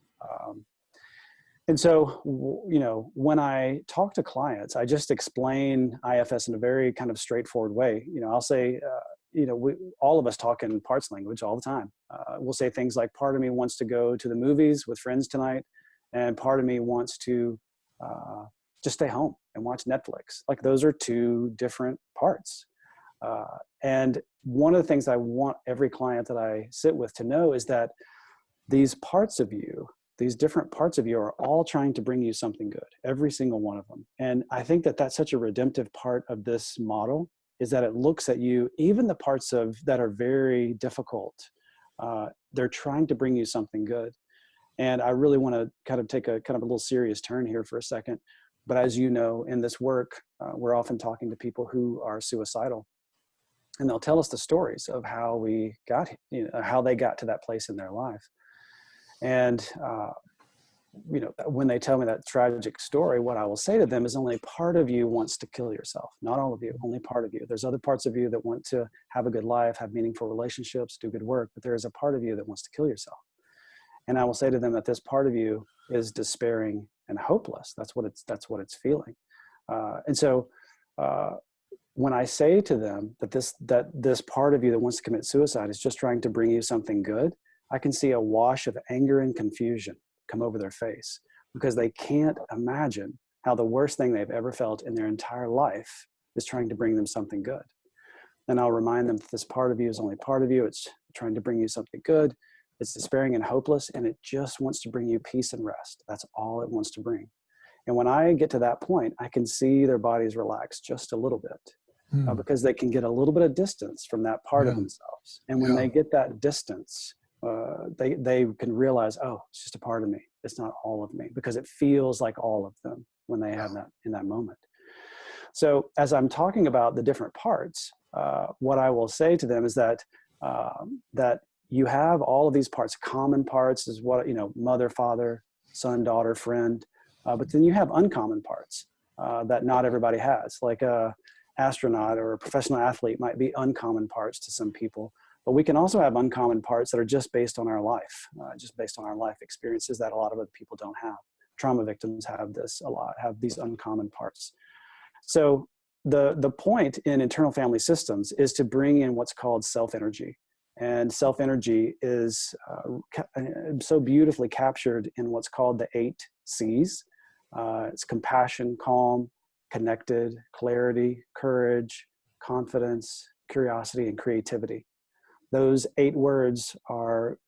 And so, when I talk to clients, I just explain IFS in a very kind of straightforward way. I'll say, all of us talk in parts language all the time. We'll say things like, part of me wants to go to the movies with friends tonight, and part of me wants to just stay home and watch Netflix. Like, those are two different parts. And one of the things I want every client that I sit with to know is that these parts of you, these different parts of you, are all trying to bring you something good, every single one of them. And I think that that's such a redemptive part of this model, is that it looks at you, even the parts that are very difficult, they're trying to bring you something good. And I really want to kind of take a little serious turn here for a second. But as you know, in this work, we're often talking to people who are suicidal, and they'll tell us the stories of how how they got to that place in their life. And, when they tell me that tragic story, what I will say to them is, only part of you wants to kill yourself. Not all of you, only part of you. There's other parts of you that want to have a good life, have meaningful relationships, do good work, but there is a part of you that wants to kill yourself. And I will say to them that this part of you is despairing and hopeless. That's what it's feeling. And so when I say to them that this part of you that wants to commit suicide is just trying to bring you something good, I can see a wash of anger and confusion come over their face, because they can't imagine how the worst thing they've ever felt in their entire life is trying to bring them something good. And I'll remind them that this part of you is only part of you. It's trying to bring you something good. It's despairing and hopeless, and it just wants to bring you peace and rest. That's all it wants to bring. And when I get to that point, I can see their bodies relax just a little bit, because they can get a little bit of distance from that part of themselves. And when they get that distance, they can realize, oh, it's just a part of me. It's not all of me, because it feels like all of them when they have that in that moment. So as I'm talking about the different parts, what I will say to them is that you have all of these parts. Common parts is what, mother, father, son, daughter, friend. But then you have uncommon parts that not everybody has. Like a astronaut or a professional athlete might be uncommon parts to some people. But we can also have uncommon parts that are just based on our life, just based on our life experiences that a lot of other people don't have. Trauma victims have this a lot, have these uncommon parts. So the point in internal family systems is to bring in what's called self-energy. And self-energy is so beautifully captured in what's called the 8 C's. It's compassion, calm, connected, clarity, courage, confidence, curiosity, and creativity. Those 8 words are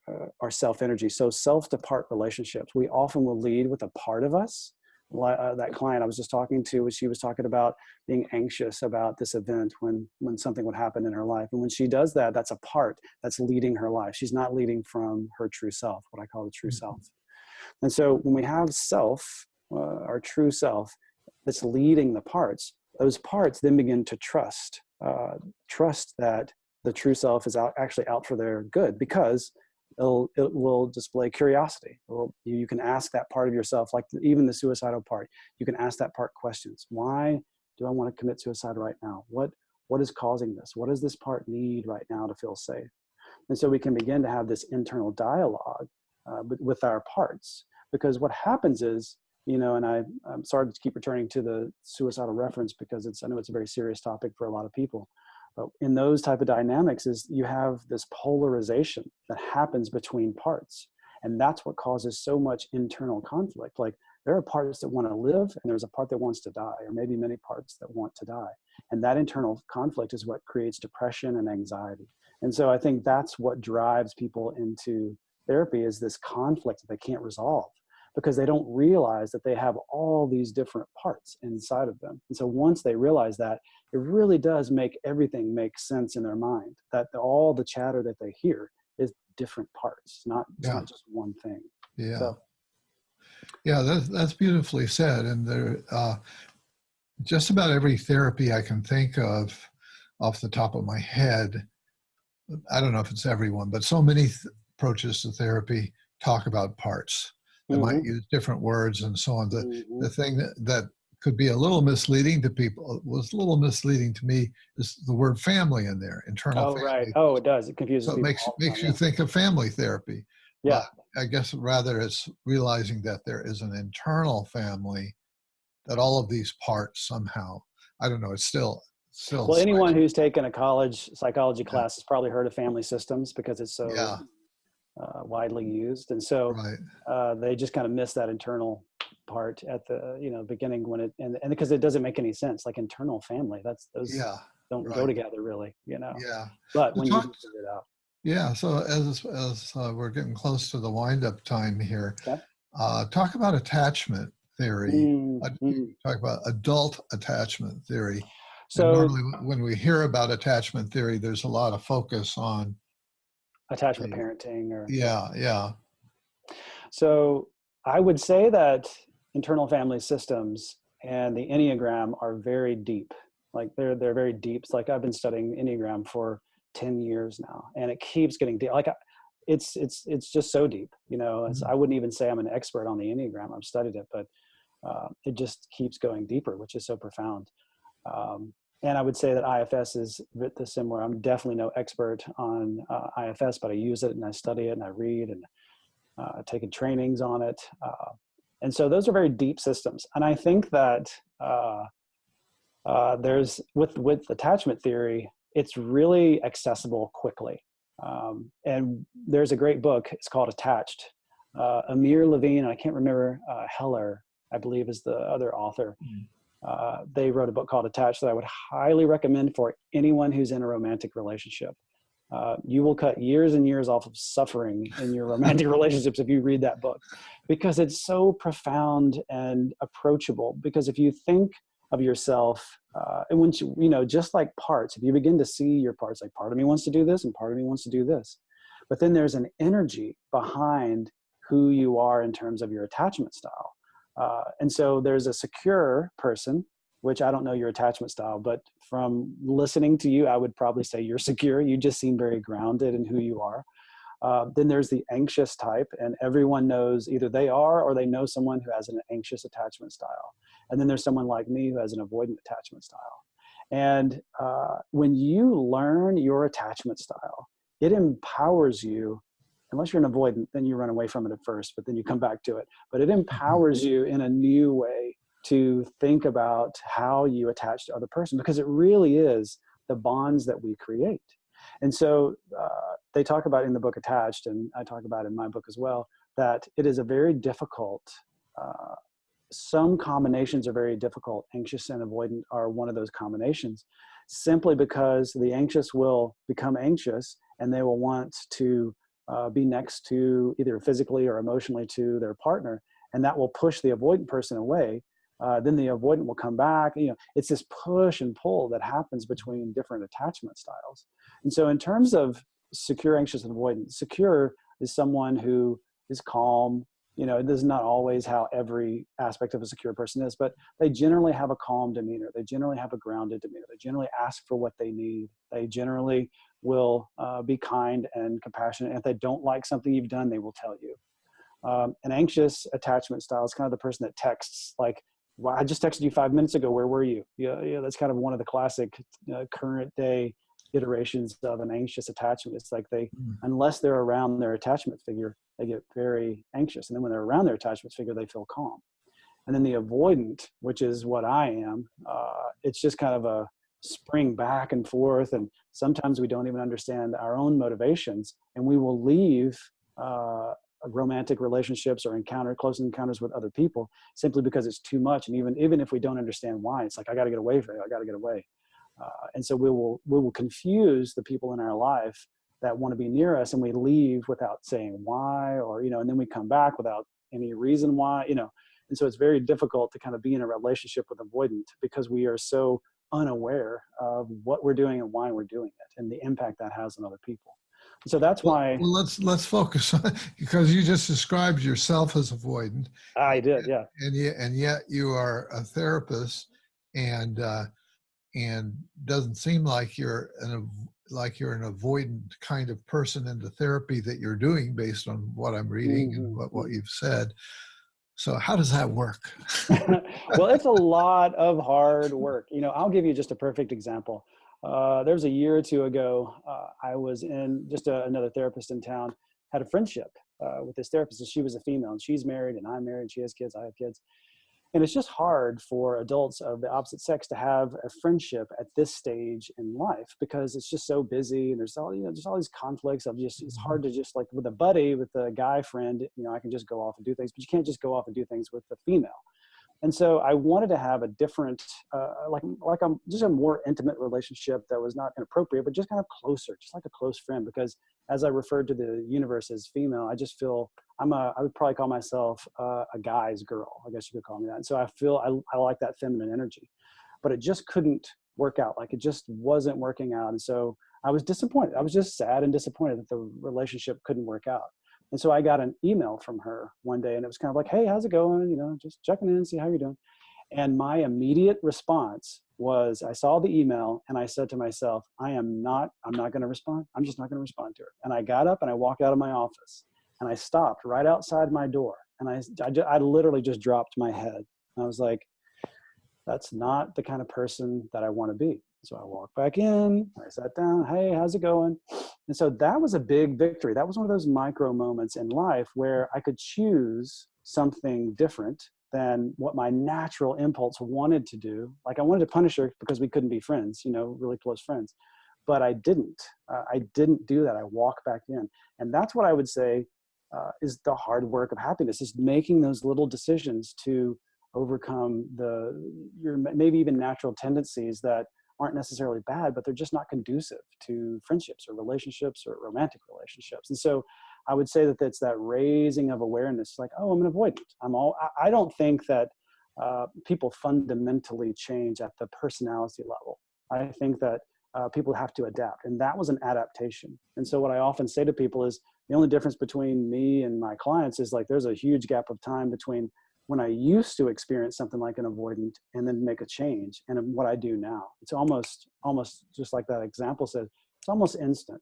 self-energy. So self-to-part relationships. We often will lead with a part of us. That client I was just talking to, she was talking about being anxious about this event when something would happen in her life. And when she does that, that's a part that's leading her life. She's not leading from her true self, what I call the true self. And so when we have self, our true self, that's leading the parts, those parts then begin to trust that the true self is actually out for their good, because it will display curiosity. You can ask that part of yourself, like even the suicidal part, you can ask that part questions. Why do I want to commit suicide right now? What is causing this? What does this part need right now to feel safe? And so we can begin to have this internal dialogue with our parts, because what happens is, and I'm sorry to keep returning to the suicidal reference, because I know it's a very serious topic for a lot of people. But in those type of dynamics is you have this polarization that happens between parts. And that's what causes so much internal conflict. Like, there are parts that want to live, and there's a part that wants to die, or maybe many parts that want to die. And that internal conflict is what creates depression and anxiety. And so I think that's what drives people into therapy, is this conflict that they can't resolve, because they don't realize that they have all these different parts inside of them. And so once they realize that, it really does make everything make sense in their mind, that all the chatter that they hear is different parts. It's Yeah. not just one thing. Yeah. So Yeah. That's beautifully said. And there, just about every therapy I can think of off the top of my head, I don't know if it's everyone, but so many approaches to therapy talk about parts. They might hmm use different words and so on. hmm The thing that could be a little misleading to people, was a little misleading to me, is the word family in there, internal Oh, right. family. Oh, it does. It confuses So it people all the makes time. you think of family therapy. Yeah. But I guess rather it's realizing that there is an internal family, that all of these parts somehow, I don't know, it's still Well, anyone science. who's taken a college psychology Yeah. class has probably heard of family systems because it's so Yeah. widely used. And so Right. they just kind of miss that internal part at the, beginning when and because it doesn't make any sense, like internal family, those Yeah. don't go Right. together really. Yeah. But So when you talk, do figure it out. yeah. So as we're getting close to the wind up time here, Okay. talk about attachment theory. Mm-hmm. Talk about adult attachment theory. And So normally when we hear about attachment theory, there's a lot of focus on attachment the, parenting yeah. yeah, yeah. So I would say that internal family systems and the Enneagram are very deep. Like they're very deep. It's like I've been studying Enneagram for 10 years now, and it keeps getting deep. Like it's just so deep. Mhm. I wouldn't even say I'm an expert on the Enneagram. I've studied it, but it just keeps going deeper, which is so profound. And I would say that IFS is the similar. I'm definitely no expert on IFS, but I use it and I study it and I read and taken trainings on it. And so those are very deep systems. And I think that there's with attachment theory, it's really accessible quickly. And there's a great book. It's called Attached. Amir Levine, I can't remember, Heller, I believe is the other author. They wrote a book called Attached that I would highly recommend for anyone who's in a romantic relationship. You will cut years and years off of suffering in your romantic relationships if you read that book, because it's so profound and approachable. Because if you think of yourself, and once just like parts, if you begin to see your parts, like part of me wants to do this and part of me wants to do this, but then there's an energy behind who you are in terms of your attachment style. And so there's a secure person, which I don't know your attachment style, but from listening to you, I would probably say you're secure. You just seem very grounded in who you are. Then there's the anxious type, and everyone knows either they are or they know someone who has an anxious attachment style. And then there's someone like me who has an avoidant attachment style. And when you learn your attachment style, it empowers you. Unless you're an avoidant, then you run away from it at first, but then you come back to it. But it empowers you in a new way to think about how you attach to other person, because it really is the bonds that we create. And so they talk about in the book Attached, and I talk about in my book as well, that it is a very difficult, some combinations are very difficult. Anxious and avoidant are one of those combinations, simply because the anxious will become anxious and they will want to be next to either physically or emotionally to their partner, and that will push the avoidant person away. Then the avoidant will come back. It's this push and pull that happens between different attachment styles. And so in terms of secure, anxious, and avoidant, secure is someone who is calm. This is not always how every aspect of a secure person is, but they generally have a calm demeanor. They generally have a grounded demeanor. They generally ask for what they need. They generally will be kind and compassionate. And if they don't like something you've done, they will tell you. An anxious attachment style is kind of the person that texts like, well, I just texted you 5 minutes ago. Where were you? Yeah, that's kind of one of the classic current day iterations of an anxious attachment. It's like unless they're around their attachment figure, they get very anxious. And then when they're around their attachment figure, they feel calm. And then the avoidant, which is what I am, it's just kind of a spring back and forth. And sometimes we don't even understand our own motivations, and we will leave romantic relationships or close encounters with other people simply because it's too much. And even if we don't understand why, it's like, I got to get away from it. I got to get away. And so we will confuse the people in our life that want to be near us, and we leave without saying why, or, and then we come back without any reason why, And so it's very difficult to kind of be in a relationship with avoidant because we are so unaware of what we're doing and why we're doing it and the impact that has on other people. So that's why Well, let's focus on, because you just described yourself as avoidant, I did. Yeah. and yet you are a therapist, and doesn't seem like you're an avoidant kind of person in the therapy that you're doing based on what I'm reading and what you've said. So how does that work? Well, it's a lot of hard work. I'll give you just a perfect example. There was a year or two ago, I was in just another therapist in town, had a friendship with this therapist, and she was a female, and she's married, and I'm married, she has kids, I have kids. And it's just hard for adults of the opposite sex to have a friendship at this stage in life, because it's just so busy, and there's all, just all these conflicts of just, it's hard to just, like with a buddy, with a guy friend, I can just go off and do things, but you can't just go off and do things with the female. And so I wanted to have a different, like I'm just a more intimate relationship that was not inappropriate, but just kind of closer, just like a close friend. Because as I referred to the universe as female, I just feel I would probably call myself a guy's girl. I guess you could call me that. And so I feel I like that feminine energy, but it just couldn't work out. Like it just wasn't working out. And so I was disappointed. I was just sad and disappointed that the relationship couldn't work out. And so I got an email from her one day, and it was kind of like, hey, how's it going? Just checking in, see how you're doing. And my immediate response was, I saw the email and I said to myself, I'm not going to respond. I'm just not going to respond to her. And I got up and I walked out of my office, and I stopped right outside my door. And I literally just dropped my head. And I was like, that's not the kind of person that I want to be. So I walked back in, I sat down, hey, how's it going? And so that was a big victory. That was one of those micro moments in life where I could choose something different than what my natural impulse wanted to do. Like I wanted to punish her because we couldn't be friends, really close friends. But I didn't. I didn't do that. I walked back in. And that's what I would say is the hard work of happiness, is making those little decisions to overcome your maybe even natural tendencies that aren't necessarily bad, but they're just not conducive to friendships or relationships or romantic relationships. And so I would say that it's that raising of awareness, like, oh, I'm an avoidant. I don't think that people fundamentally change at the personality level. I think that people have to adapt, and that was an adaptation. And so what I often say to people is the only difference between me and my clients is like, there's a huge gap of time between when I used to experience something like an avoidant and then make a change, and what I do now. It's almost just like that example said, it's almost instant.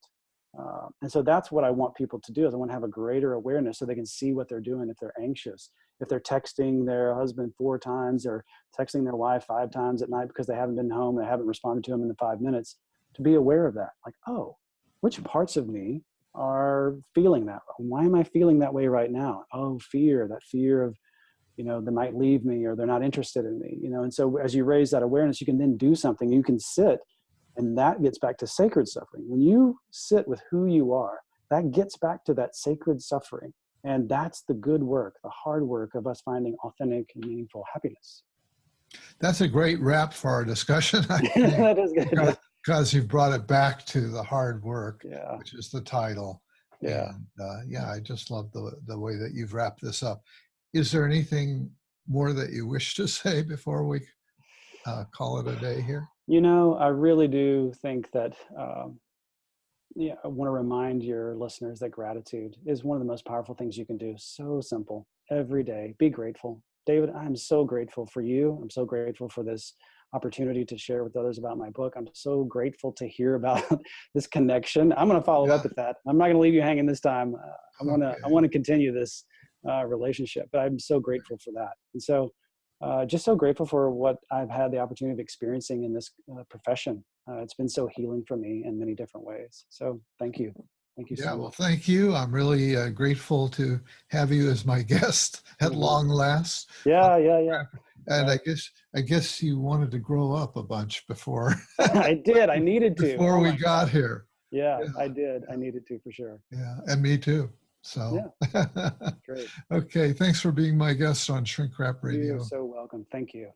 And so that's what I want people to do, is I want to have a greater awareness so they can see what they're doing. If they're anxious, if they're texting their husband 4 times or texting their wife 5 times at night because they haven't been home, they haven't responded to them in the 5 minutes, to be aware of that. Like, oh, which parts of me are feeling that? Why am I feeling that way right now? Oh, fear, that fear of, they might leave me, or they're not interested in me, and so as you raise that awareness, you can then do something. You can sit, and that gets back to sacred suffering. When you sit with who you are, that gets back to that sacred suffering. And that's the good work, the hard work of us finding authentic and meaningful happiness. That's a great wrap for our discussion, I think. That is good. Because you've brought it back to the hard work, Yeah. which is the title. Yeah. And I just love the way that you've wrapped this up. Is there anything more that you wish to say before we call it a day here? I really do think that, I want to remind your listeners that gratitude is one of the most powerful things you can do. So simple. Every day, be grateful. David, I'm so grateful for you. I'm so grateful for this opportunity to share with others about my book. I'm so grateful to hear about this connection. I'm going to follow up with that. I'm not going to leave you hanging this time. I want to continue this relationship, but I'm so grateful for that. And so just so grateful for what I've had the opportunity of experiencing in this profession. It's been so healing for me in many different ways. So thank you. Thank you so much. Well, thank you. I'm really grateful to have you as my guest at long last. Yeah. And I guess you wanted to grow up a bunch before. I did. I needed to. Before we got here. Yeah, I did. I needed to, for sure. Yeah, and me too. So, yeah. Great. Okay, thanks for being my guest on Shrink Wrap Radio. You're so welcome. Thank you.